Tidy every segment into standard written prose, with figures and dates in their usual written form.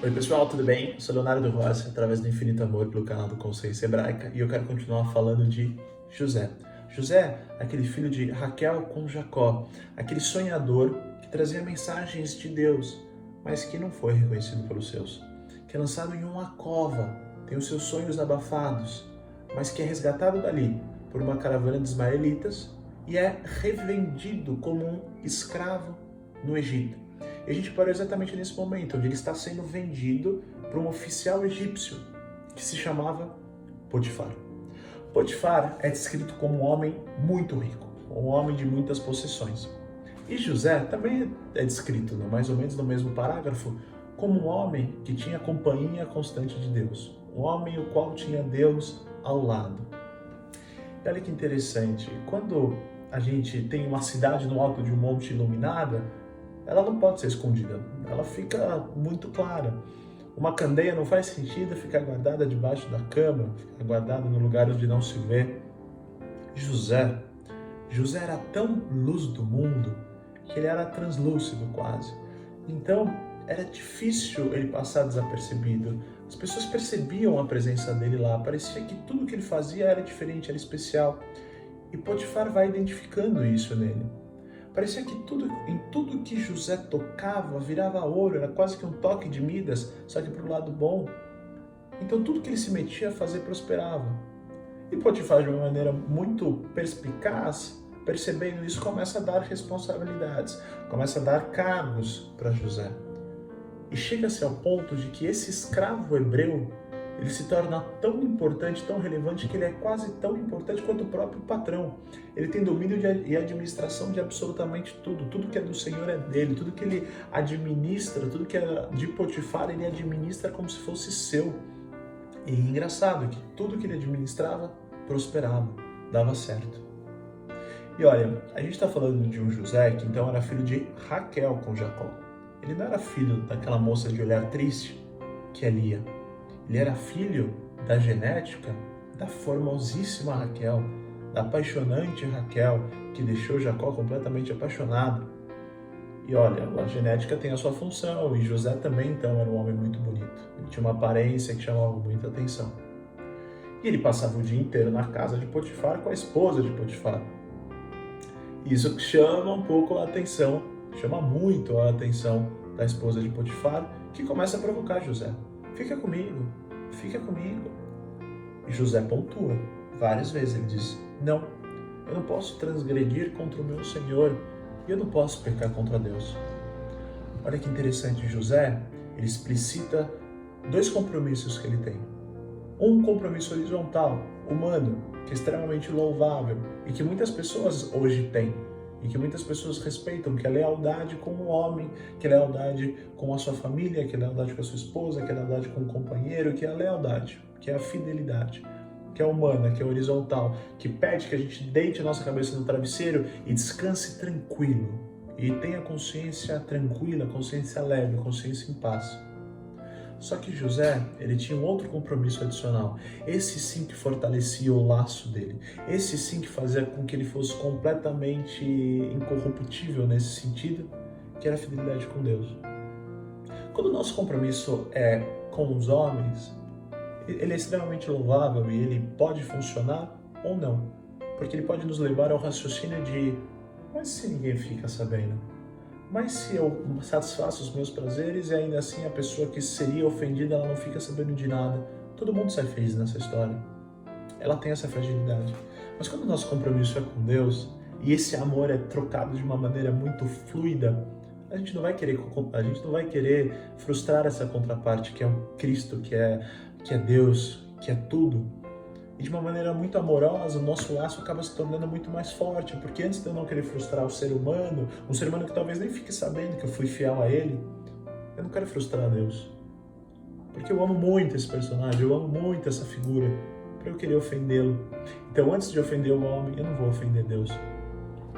Oi pessoal, tudo bem? Eu sou Leonardo Rossi, através do Infinito Amor pelo canal do Consciência Hebraica, e eu quero continuar falando de José. José, aquele filho de Raquel com Jacó, aquele sonhador que trazia mensagens de Deus, mas que não foi reconhecido pelos seus, que é lançado em uma cova, tem os seus sonhos abafados, mas que é resgatado dali por uma caravana de ismaelitas e é revendido como um escravo no Egito. E a gente parou exatamente nesse momento, onde ele está sendo vendido para um oficial egípcio que se chamava Potifar. Potifar é descrito como um homem muito rico, um homem de muitas possessões. E José também é descrito, mais ou menos no mesmo parágrafo, como um homem que tinha companhia constante de Deus, um homem o qual tinha Deus ao lado. E olha que interessante, quando a gente tem uma cidade no alto de um monte iluminada, ela não pode ser escondida, ela fica muito clara. Uma candeia não faz sentido ficar guardada debaixo da cama, ficar guardada no lugar onde não se vê. José, José era tão luz do mundo que ele era translúcido quase. Então era difícil ele passar desapercebido. As pessoas percebiam a presença dele lá, parecia que tudo que ele fazia era diferente, era especial. E Potifar vai identificando isso nele. Parecia que em tudo que José tocava virava ouro, era quase que um toque de Midas, só que para o lado bom. Então tudo que ele se metia a fazer prosperava. E Potifar, de uma maneira muito perspicaz, percebendo isso, começa a dar responsabilidades, começa a dar cargos para José. E chega-se ao ponto de que esse escravo hebreu, ele se torna tão importante, tão relevante, que ele é quase tão importante quanto o próprio patrão. Ele tem domínio e administração de absolutamente tudo. Tudo que é do Senhor é dele. Tudo que ele administra, tudo que é de Potifar, ele administra como se fosse seu. E é engraçado que tudo que ele administrava prosperava, dava certo. E olha, a gente está falando de um José que então era filho de Raquel com Jacó. Ele não era filho daquela moça de olhar triste, que é Lia. Ele era filho da genética da formosíssima Raquel, da apaixonante Raquel, que deixou Jacó completamente apaixonado. E olha, a genética tem a sua função, e José também então era um homem muito bonito. Ele tinha uma aparência que chamava muita atenção. E ele passava o dia inteiro na casa de Potifar com a esposa de Potifar. Isso chama um pouco a atenção, chama muito a atenção da esposa de Potifar, que começa a provocar José. Fica comigo, fica comigo. E José pontua várias vezes, ele diz, não, eu não posso transgredir contra o meu Senhor, e eu não posso pecar contra Deus. Olha que interessante, José, ele explicita dois compromissos que ele tem. Um compromisso horizontal, humano, que é extremamente louvável e que muitas pessoas hoje têm e que muitas pessoas respeitam, que é a lealdade com o homem, que é a lealdade com a sua família, que é a lealdade com a sua esposa, que é a lealdade com o companheiro, que é a lealdade, que é a fidelidade, que é humana, que é horizontal, que pede que a gente deite a nossa cabeça no travesseiro e descanse tranquilo e tenha consciência tranquila, consciência leve, consciência em paz. Só que José, ele tinha um outro compromisso adicional. Esse sim que fortalecia o laço dele. Esse sim que fazia com que ele fosse completamente incorruptível nesse sentido, que era a fidelidade com Deus. Quando o nosso compromisso é com os homens, ele é extremamente louvável e ele pode funcionar ou não. Porque ele pode nos levar ao raciocínio de, mas se ninguém fica sabendo? Mas se eu satisfaço os meus prazeres e ainda assim a pessoa que seria ofendida, ela não fica sabendo de nada. Todo mundo sai feliz nessa história. Ela tem essa fragilidade. Mas quando o nosso compromisso é com Deus, e esse amor é trocado de uma maneira muito fluida, a gente não vai querer frustrar essa contraparte que é o Cristo, que é Deus, que é tudo. E de uma maneira muito amorosa, o nosso laço acaba se tornando muito mais forte, porque antes de eu não querer frustrar o ser humano, um ser humano que talvez nem fique sabendo que eu fui fiel a ele, eu não quero frustrar Deus. Porque eu amo muito esse personagem, eu amo muito essa figura, para eu querer ofendê-lo. Então antes de ofender o homem, eu não vou ofender Deus.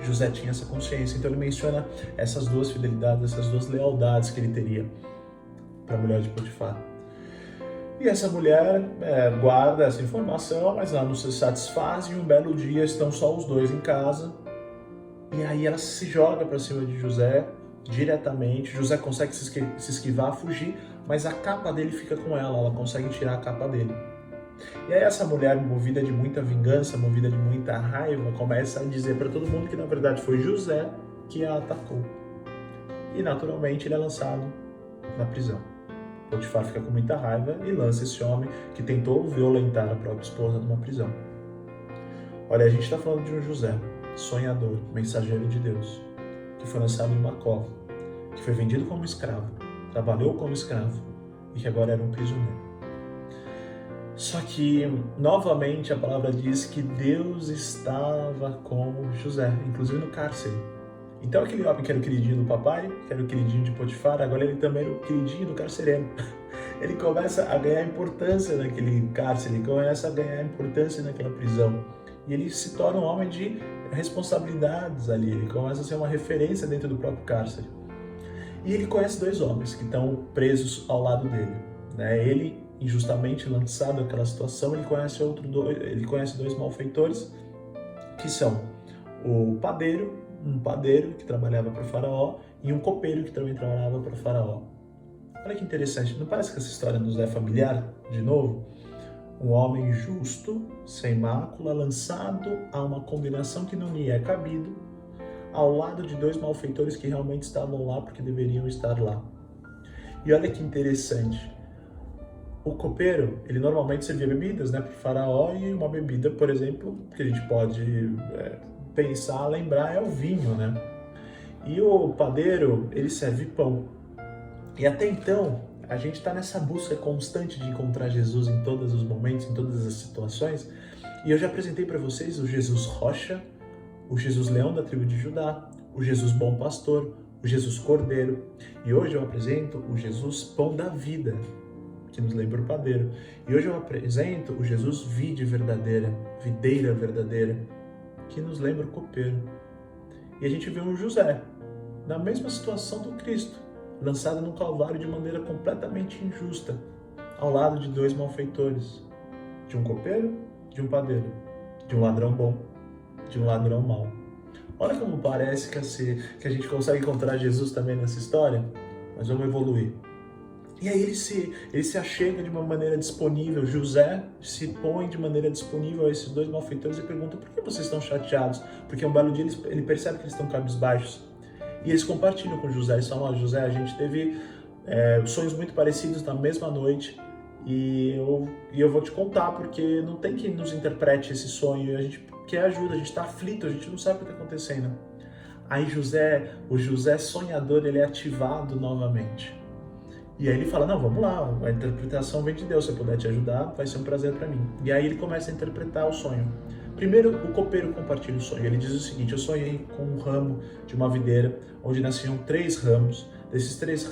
José tinha essa consciência, então ele menciona essas duas fidelidades, essas duas lealdades que ele teria para a mulher de Potifar. E essa mulher guarda essa informação, mas ela não se satisfaz e um belo dia estão só os dois em casa. E aí ela se joga para cima de José, diretamente. José consegue se esquivar, fugir, mas a capa dele fica com ela consegue tirar a capa dele. E aí essa mulher, movida de muita vingança, movida de muita raiva, começa a dizer para todo mundo que na verdade foi José que a atacou. E naturalmente ele é lançado na prisão. Potifar fica com muita raiva e lança esse homem que tentou violentar a própria esposa numa prisão. Olha, a gente está falando de um José, sonhador, mensageiro de Deus, que foi lançado em uma cova, que foi vendido como escravo, trabalhou como escravo e que agora era um prisioneiro. Só que, novamente, a palavra diz que Deus estava com José, inclusive no cárcere. Então aquele homem que era o queridinho do papai, que era o queridinho de Potifar, agora ele também era o queridinho do carcereiro. Ele começa a ganhar importância naquele cárcere, ele começa a ganhar importância naquela prisão. E ele se torna um homem de responsabilidades ali, ele começa a ser uma referência dentro do próprio cárcere. E ele conhece dois homens que estão presos ao lado dele. Ele, injustamente lançado naquela situação, ele conhece dois malfeitores, que são o padeiro, um padeiro que trabalhava para o faraó, e um copeiro que também trabalhava para o faraó. Olha que interessante, não parece que essa história nos é familiar, de novo? Um homem justo, sem mácula, lançado a uma combinação que não lhe é cabido, ao lado de dois malfeitores que realmente estavam lá porque deveriam estar lá. E olha que interessante, o copeiro, ele normalmente servia bebidas para o faraó, e uma bebida, por exemplo, que a gente pode pensar, lembrar, é o vinho, E o padeiro, ele serve pão. E até então, a gente está nessa busca constante de encontrar Jesus em todos os momentos, em todas as situações. E eu já apresentei para vocês o Jesus Rocha, o Jesus Leão da tribo de Judá, o Jesus Bom Pastor, o Jesus Cordeiro. E hoje eu apresento o Jesus Pão da Vida, que nos lembra o padeiro. E hoje eu apresento o Jesus Vide Verdadeira, Videira Verdadeira, que nos lembra o copeiro. E a gente vê um José, na mesma situação do Cristo, lançado no Calvário de maneira completamente injusta, ao lado de dois malfeitores, de um copeiro, de um padeiro, de um ladrão bom, de um ladrão mau. Olha como parece que a gente consegue encontrar Jesus também nessa história, mas vamos evoluir. E aí ele se achega de uma maneira disponível, José se põe de maneira disponível a esses dois malfeitores e pergunta: por que vocês estão chateados? Porque um belo dia ele percebe que eles estão cabisbaixos. E eles compartilham com José, eles falam: José, a gente teve sonhos muito parecidos na mesma noite, e eu vou te contar, porque não tem quem nos interprete esse sonho, a gente quer ajuda, a gente está aflito, a gente não sabe o que está acontecendo. Aí o José sonhador, ele é ativado novamente. E aí ele fala: não, vamos lá, a interpretação vem de Deus, se eu puder te ajudar, vai ser um prazer para mim. E aí ele começa a interpretar o sonho. Primeiro, o copeiro compartilha o sonho. Ele diz o seguinte: eu sonhei com um ramo de uma videira, onde nasciam 3 ramos. Esses três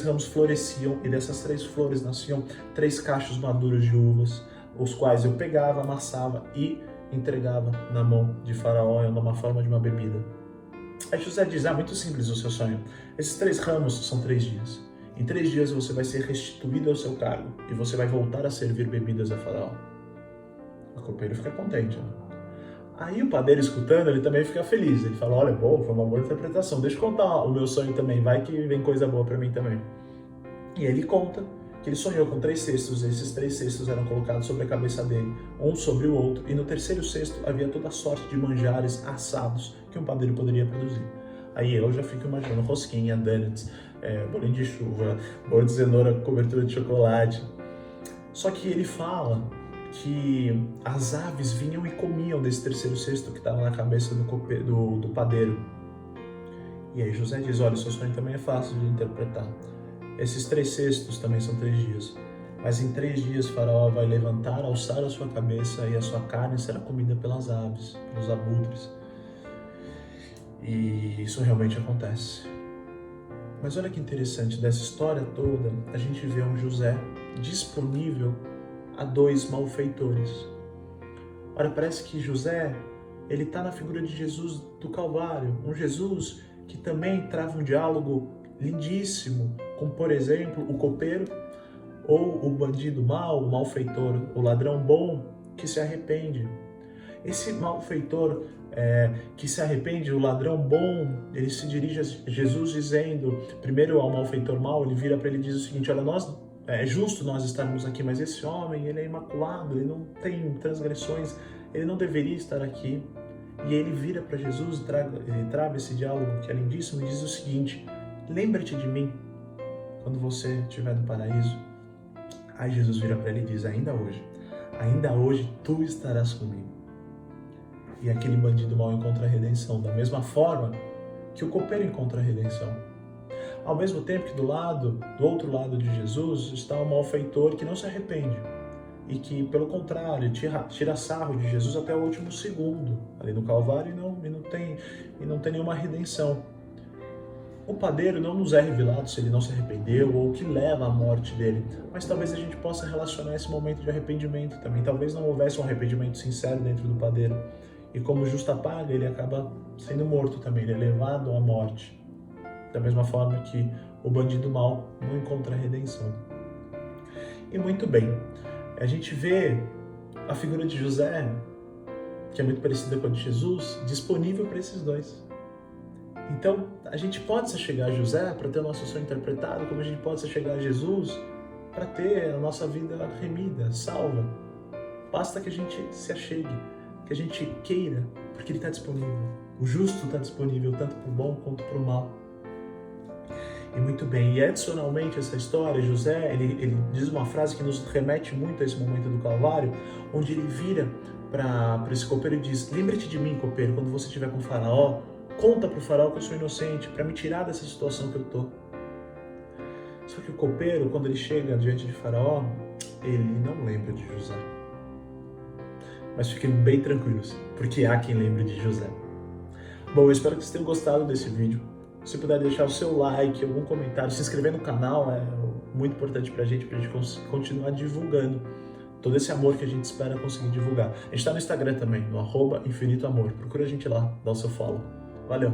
ramos floresciam, e dessas 3 flores nasciam 3 cachos maduros de uvas, os quais eu pegava, amassava e entregava na mão de Faraó, numa forma de uma bebida. Aí José diz: muito simples o seu sonho. Esses 3 ramos são 3 dias. Em 3 dias você vai ser restituído ao seu cargo e você vai voltar a servir bebidas a Faraó. O copeiro fica contente. Aí o padeiro, escutando, ele também fica feliz. Ele fala: olha, foi uma boa interpretação. Deixa eu contar o meu sonho também, vai que vem coisa boa para mim também. E aí ele conta que ele sonhou com 3 cestos. Esses 3 cestos eram colocados sobre a cabeça dele, um sobre o outro. E no terceiro cesto havia toda sorte de manjares assados que um padeiro poderia produzir. Aí eu já fico imaginando rosquinha, donuts, bolinho de chuva, bolo de cenoura, cobertura de chocolate. Só que ele fala que as aves vinham e comiam desse terceiro cesto que estava na cabeça do padeiro. E aí José diz: olha, seu sonho também é fácil de interpretar. Esses 3 cestos também são 3 dias. Mas em 3 dias Faraó vai levantar, alçar a sua cabeça, e a sua carne será comida pelas aves, pelos abutres. E isso realmente acontece. Mas olha que interessante, dessa história toda, a gente vê um José disponível a 2 malfeitores. Olha, parece que José, ele está na figura de Jesus do Calvário, um Jesus que também trava um diálogo lindíssimo com, por exemplo, o copeiro, ou o bandido mau, o malfeitor, o ladrão bom que se arrepende. Esse malfeitor que se arrepende, o ladrão bom, ele se dirige a Jesus dizendo, primeiro ao malfeitor mau, ele vira para ele e diz o seguinte: olha, é justo nós estarmos aqui, mas esse homem, ele é imaculado, ele não tem transgressões, ele não deveria estar aqui. E ele vira para Jesus e ele trava esse diálogo que é lindíssimo e diz o seguinte: lembra-te de mim quando você estiver no paraíso. Aí Jesus vira para ele e diz: ainda hoje tu estarás comigo. E aquele bandido mau encontra a redenção, da mesma forma que o copeiro encontra a redenção. Ao mesmo tempo que do outro lado de Jesus está o malfeitor que não se arrepende e que, pelo contrário, tira sarro de Jesus até o último segundo ali no Calvário e não tem nenhuma redenção. O padeiro não nos é revelado se ele não se arrependeu ou o que leva à morte dele, mas talvez a gente possa relacionar esse momento de arrependimento também. Talvez não houvesse um arrependimento sincero dentro do padeiro. E como justa paga, ele acaba sendo morto também, ele é levado à morte. Da mesma forma que o bandido mau não encontra redenção. E muito bem, a gente vê a figura de José, que é muito parecida com a de Jesus, disponível para esses dois. Então, a gente pode se chegar a José para ter o nosso sonho interpretado, como a gente pode se chegar a Jesus para ter a nossa vida remida, salva. Basta que a gente se achegue, que a gente queira, porque ele está disponível. O justo está disponível tanto para o bom quanto para o mal. E muito bem, e adicionalmente essa história, José, ele diz uma frase que nos remete muito a esse momento do Calvário, onde ele vira para esse copeiro e diz: lembra-te de mim, copeiro, quando você estiver com o faraó, conta para o faraó que eu sou inocente, para me tirar dessa situação que eu estou. Só que o copeiro, quando ele chega diante de faraó, ele não lembra de José. Mas fiquem bem tranquilos, porque há quem lembre de José. Bom, eu espero que vocês tenham gostado desse vídeo. Se puder deixar o seu like, algum comentário, se inscrever no canal é muito importante pra gente continuar divulgando todo esse amor que a gente espera conseguir divulgar. A gente tá no Instagram também, no @infinitoamor. Procura a gente lá, dá o seu follow. Valeu!